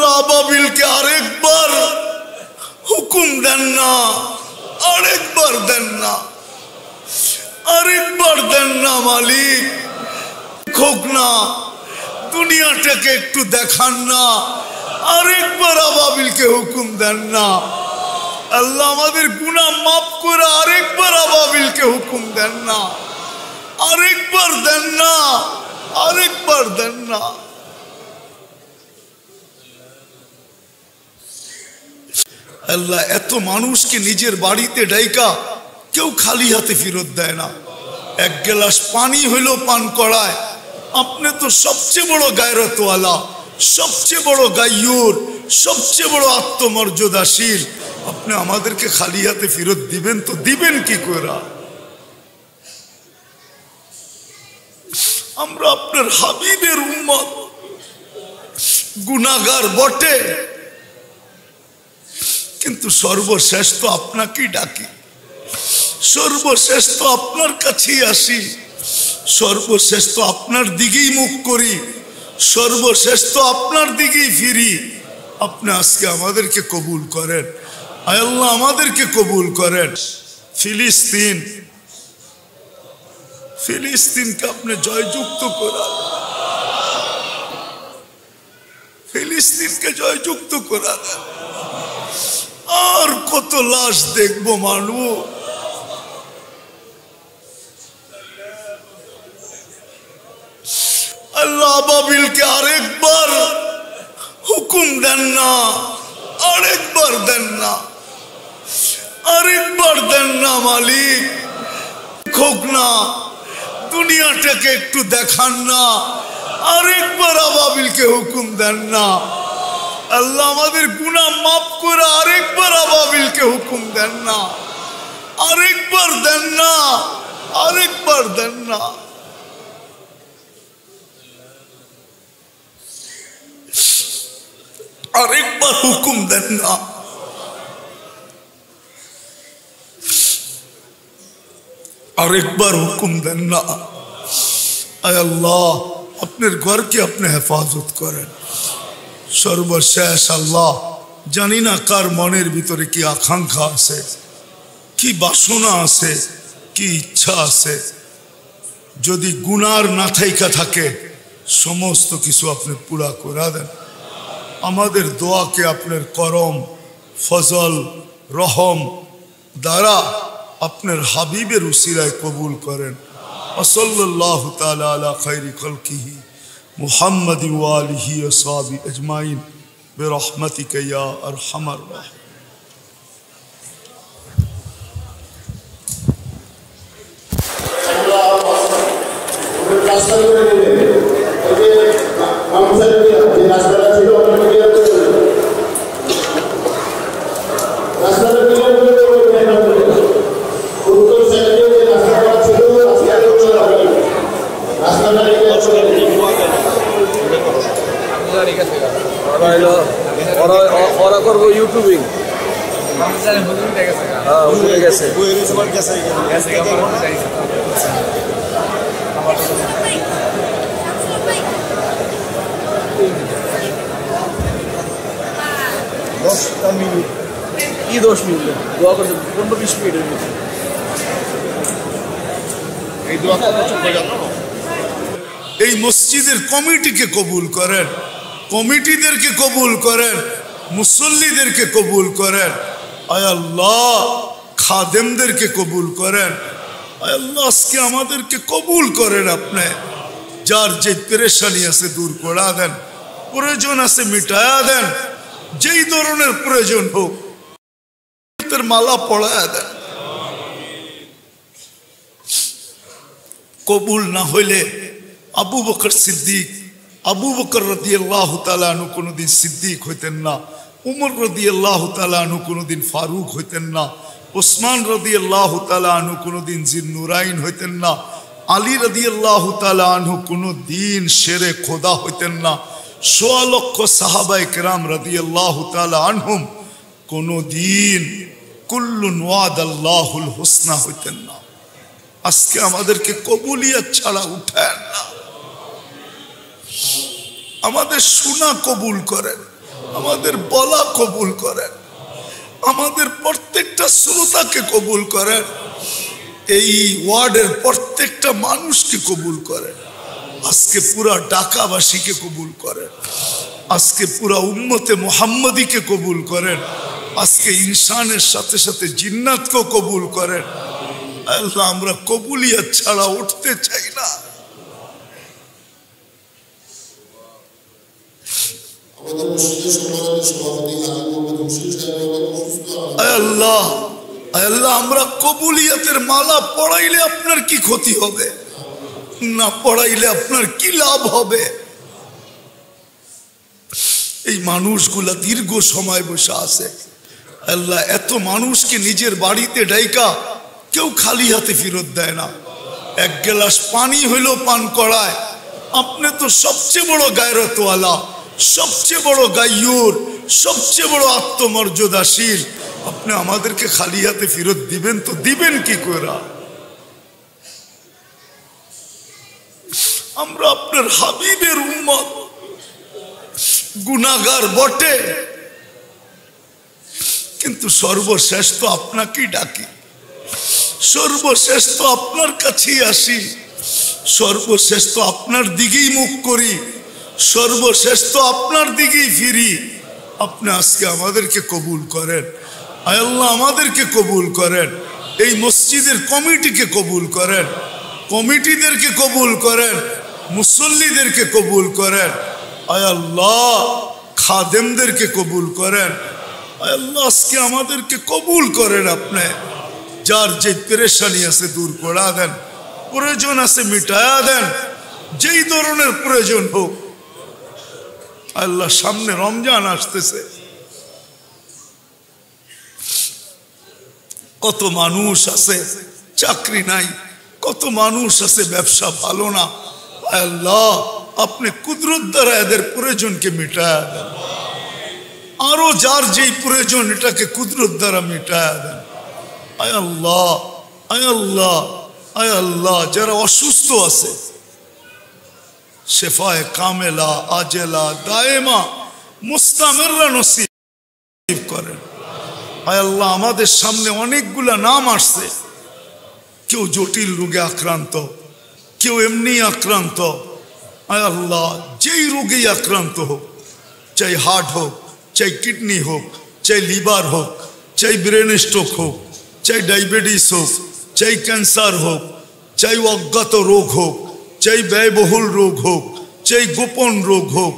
আল্লাহ আবাবিলকে আরেকবার হুকুম দেন না, আরেকবার দেন না, আরেকবার দেন না মালিক। হোক না, দুনিয়াটাকে একটু দেখান না, আরেকবার আবাবিলকে হুকুম দেন না। আল্লাহ আমাদের গুনাহ মাফ করে আরেকবার আবাবিলকে হুকুম দেন না, আরেকবার দেন না, আরেকবার দেন না। আল্লাহ এত মানুষকে নিজের বাড়িতে ডাইকা কেউ খালি হাতে ফেরত দেয় না। এক গ্লাস পানি হইল পান করায়। আপনি তো সবচেয়ে বড় গায়রতওয়ালা, সবচেয়ে বড় গায়্যুর, সবচেয়ে বড় আত্মমর্যাদাশীল। আপনি আমাদেরকে খালি হাতে ফেরত দিবেন তো দিবেন কি করে? আমরা আপনার হাবিবের উম্মত, গুনাহগার বটে, কিন্তু সর্বশেষ তো আপনাকেই ডাকি, সর্বশেষ তো আপনার কাছেই আসি, সর্বশেষ তো আপনার দিকেই মুখ করি, সর্বশেষ তো আপনার দিকেই ফিরি। আপনি আজকে আমাদেরকে কবুল করেন, আয় আল্লাহ আমাদেরকে কবুল করেন। ফিলিস্তিন, ফিলিস্তিনকে আপনি জয়যুক্ত করা, ফিলিস্তিনকে জয়যুক্ত করা। আর কত লাশ দেখবো মানুষ? আল্লাহ আবাবিলকে আরেকবার হুকুম দেন না, আরেকবার দেন না, আরেকবার দেন না মালিক। হোক না, দুনিয়াটাকে একটু দেখান না, আরেকবার আবাবিলকে হুকুম দেন না। আল্লাহ আমাদের গুনাহ মাফ করে আরেকবার আবাবিলকে হুকুম দেন না, আরেকবার দেন না, আরেকবার দেন না। আরেকবার হুকুম দেন না। আরেকবার হুকুম দেন না। আয় আল্লাহ আপনার ঘরকে আপনি হেফাজত করেন। সর্বশেষ আল্লাহ জানি না কার মনের ভিতরে কি আকাঙ্ক্ষা আছে, কি বাসনা আছে, কি ইচ্ছা আছে। যদি গুনার না থাইকা থাকে সমস্ত কিছু আপনি পুরা করে দেন। আমাদের দোয়াকে আপনার করম, ফজল, রহম দ্বারা আপনার হাবিবের উসিলায় কবুল করেন। সাল্লাল্লাহু তাআলা আলা খায়রি খালকিহি মুহাম্মাদি ওয়া আলিহি ওয়া সাহবিহি আজমাইন বিরহমাতিকা ইয়া আরহামার রাহিমিন। ওরা করবো ইউটিউবিং। গেছে 10 মিনিট কি 10 মিনিট দোয়া করতে 15-20 মিনিটের মধ্যে এই দোয়া এই মসজিদের কমিটিকে কবুল করেন, কমিটিদেরকে কবুল করেন, মুসল্লিদেরকে কবুল করেন। আয় আল্লাহ খাদেমদেরকে কবুল করেন। আয় আল্লাহ আজকে আমাদেরকে কবুল করেন। আপনি যার যে পেরেশানি আছে দূর করা দেন, প্রয়োজন আছে মিটায়া দেন। যেই ধরনের প্রয়োজন হোক মালা পড়ায়া দেন। কবুল না হইলে আবু বকর সিদ্দিক, আবু বকর রাদিয়াল্লাহু তাআলা আনহু কোনদিন সিদ্দিক হইতেন না, উমর রাদিয়াল্লাহু তাআলা আনহু কোনদিন ফারুক হইতেন না, ওসমান রাদিয়াল্লাহু তাআলা আনহু কোনদিন জিন্নুরাইন হইতেন না, আলী রাদিয়াল্লাহু তাআলা আনহু কোনদিন শেরে খোদা হইতেন না, ১৬ লক্ষ সাহাবায়ে কেরাম রাদিয়াল্লাহু তাআলা আনহুম কোনদিন কুল্লুন ওয়াদাল্লাহুল হুসনা হইতেন না। আজকে আমাদেরকে কবুলিয়ত ছাড়া উঠায় না, আমাদের শোনা কবুল করেন, আমাদের বলা কবুল করেন, আমাদের প্রত্যেকটা শ্রোতাকে কবুল করেন, এই ওয়ার্ডের প্রত্যেকটা মানুষকে কবুল করেন, আজকে পুরা ঢাকাবাসীকে কবুল করেন, আজকে পুরা উম্মতে মুহাম্মদীকে কবুল করেন, আজকে ইনসানের সাথে সাথে জিন্নাতকেও কবুল করেন। আল্লাহ আমরা কবুলিয়ত ছাড়া উঠতে চাই না। আল্লাহ আল্লাহ আমরা কবুলিয়তের মালা পড়াইলে আপনার কি ক্ষতি হবে, না পড়াইলে আপনার কি লাভ হবে? এই মানুষগুলা দীর্ঘ সময় বসে আছে। আল্লাহ এত মানুষকে নিজের বাড়িতে ডাইকা কেউ খালি হাতে ফেরত দেয় না, এক গ্লাস পানি হইলেও পান করায়। আপনি তো সবচেয়ে বড় গায়রতওয়ালা, সবচেয়ে বড় গায়ুর, সবচেয়ে বড় আত্মমর্যাদাশীল, আপনি আমাদেরকে খালি হাতে ফেরত দিবেন তো দিবেন কি করে? আমরা আপনার হাবিবের উম্মত, গুনাহগার বটে, কিন্তু সর্বশেষ তো আপনাকেই ডাকি, সর্বশেষ তো আপনার কাছেই আসি, সর্বশেষ তো আপনার দিকেই মুখ করি, সর্বশেষ তো আপনার দিকেই ফিরি। আপনি আজকে আমাদেরকে কবুল করেন, আয় আল্লাহ আমাদেরকে কবুল করেন, এই মসজিদের কমিটিকে কবুল করেন, কমিটিদেরকে কবুল করেন, মুসল্লিদেরকে কবুল করেন, আয় আল্লাহ খাদেমদেরকে কবুল করেন, আয় আল্লাহ আজকে আমাদেরকে কবুল করেন। আপনি যার যে পেরেশানি আছে দূর করা দেন, প্রয়োজন আছে মিটায়া দেন, যেই ধরনের প্রয়োজন হোক। আল্লাহ সামনে রমজান আসতেছে, কত মানুষ আছে চাকরি নাই, কত মানুষ আছে ব্যবসা ভালো না। আল্লাহ আপনি কুদরত দ্বারা এদের প্রয়োজনকে মিটায়া দেন, আরো যার যেই প্রয়োজন এটাকে কুদরত দ্বারা মিটায়া দেন। আয় আল্লাহ আয় আল্লাহ আয় আল্লাহ যারা অসুস্থ আছে শেফায়ে কামেলা আজেলা দায়েমা মুস্তামিররা নসিব করেন। আয় আল্লাহ আমাদের সামনে অনেকগুলা নাম আসছে, কেউ জটিল রোগে আক্রান্ত, কেউ এমনি আক্রান্ত। আয় আল্লাহ যেই রোগেই আক্রান্ত হোক, চাই হার্ট হোক, চাই কিডনি হোক, চাই লিভার হোক, চাই ব্রেন স্ট্রোক হোক, চাই ডায়াবেটিস হোক, চাই ক্যান্সার হোক, চাই অজ্ঞাত রোগ হোক, চাই ব্যয়বহুল রোগ হোক, চাই গোপন রোগ হোক,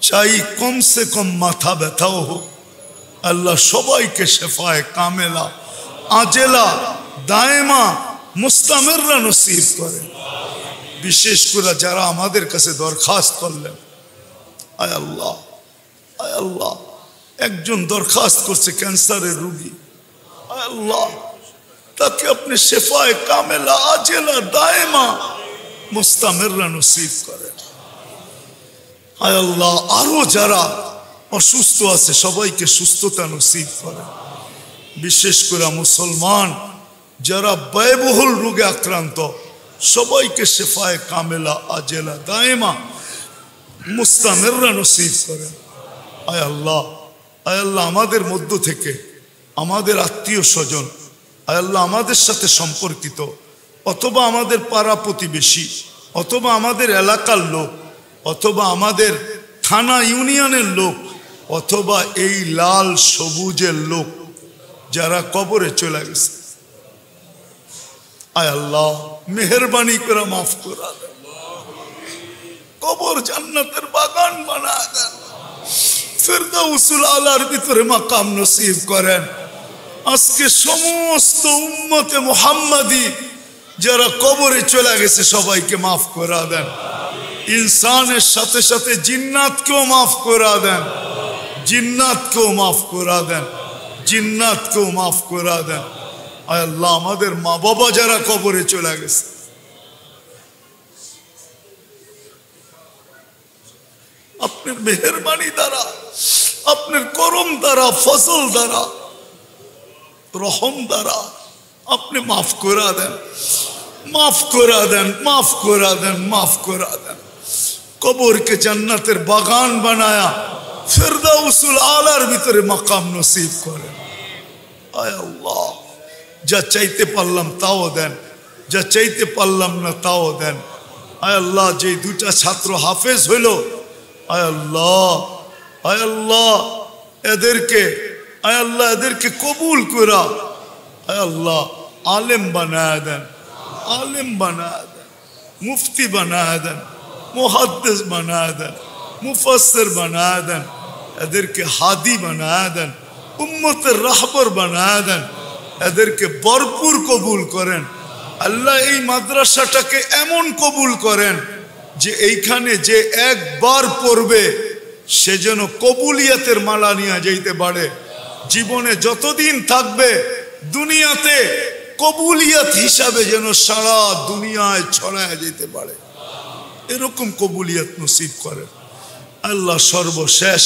চাই কমসে কম মাথা ব্যথাও হোক, আল্লাহ সবাইকে শেফায়ে কামেলা আজেলা দায়েমা মুস্তামিররা নসিব করেন। বিশেষ করে যারা আমাদের কাছে দরখাস্ত করলেন, আয় আল্লাহ আয় আল্লাহ একজন দরখাস্ত করছে ক্যান্সারের রোগী, আয় আল্লাহ তাকে আপনি শেফায়ে কামেলা আজেলা দায়েমা মুস্তামিররা নসিব করেন। আয় আল্লাহ আরো যারা অসুস্থ আছে সবাইকে সুস্থতা নসিব করেন। বিশেষ করে মুসলমান যারা ব্যয়বহুল রোগে আক্রান্ত সবাইকে শেফায়ে কামেলা আজেলা দায়েমা মুস্তামিররা নসিব করেন। আয় আল্লাহ আমাদের মধ্য থেকে আমাদের আত্মীয় স্বজন, আয় আল্লাহ আমাদের সাথে সম্পর্কিত, অথবা আমাদের পাড়া প্রতিবেশী, অথবা আমাদের এলাকার লোক, অথবা আমাদের থানা ইউনিয়নের লোক, অথবা এই লাল সবুজের লোক যারা কবরে চলে গেছে, আয় আল্লাহ মেহেরবানি করে মাফ করা দেন, কবর জান্নাতের বাগান বানা দেন, ফিরদাউসুল আলার ভিতরে মাকাম নসিব করেন। আজকে সমস্ত উম্মতে মুহাম্মাদি যারা কবরে চলে গেছে সবাইকে মাফ করা দেন, ইনসানের সাথে সাথে জিন্নাতকেও মাফ করা দেন, জিন্নাতকেও মাফ করা দেন, জিন্নাতকেও মাফ করা দেন। আয় আল্লাহ আমাদের মা বাবা যারা কবরে চলে গেছে আপনার মেহেরবানি দ্বারা, আপনার করম দ্বারা, ফজল দ্বারা, রহম দ্বারা আপনি মাফ করা দেন, মাফ করা দেন, মাফ করা দেন, মাফ করা দেন। কবরকে জান্নাতের বাগান বানায়া ফিরদাউসুল আলার ভিতরে মাকাম নসিব করেন। আয় আল্লাহ, যা চাইতে পারলাম তাও দেন, যা চাইতে পারলাম না তাও দেন। আয় আল্লাহ, যে দুটা ছাত্র হাফেজ হইল, আয় আল্লাহ, আয় আল্লাহ এদেরকে, আয় আল্লাহ এদেরকে কবুল করা, আয় আল্লাহ আলেম বানায় দেন, আলেম বানায় দেন, মুফতি বানায় দেন, মুহাদ্দিস বানায় দেন, মুফাসসির বানায় দেন, এদেরকে হাদি বানায় দেন, উম্মতের রাহবর বানায় দেন, এদেরকে ভরপুর কবুল করেন। আল্লাহ এই মাদ্রাসাটাকে এমন কবুল করেন যে এইখানে যে একবার পড়বে সে যেন কবুলিয়াতের মালা নিয়ে যাইতে পারে, জীবনে যতদিন থাকবে দুনিয়াতে কবুলিয়াত হিসাবে যেন সারা দুনিয়ায় ছড়ায় যেতে পারে, এরকম কবুলিয়াত নসিব করেন আল্লাহ। সর্বশেষ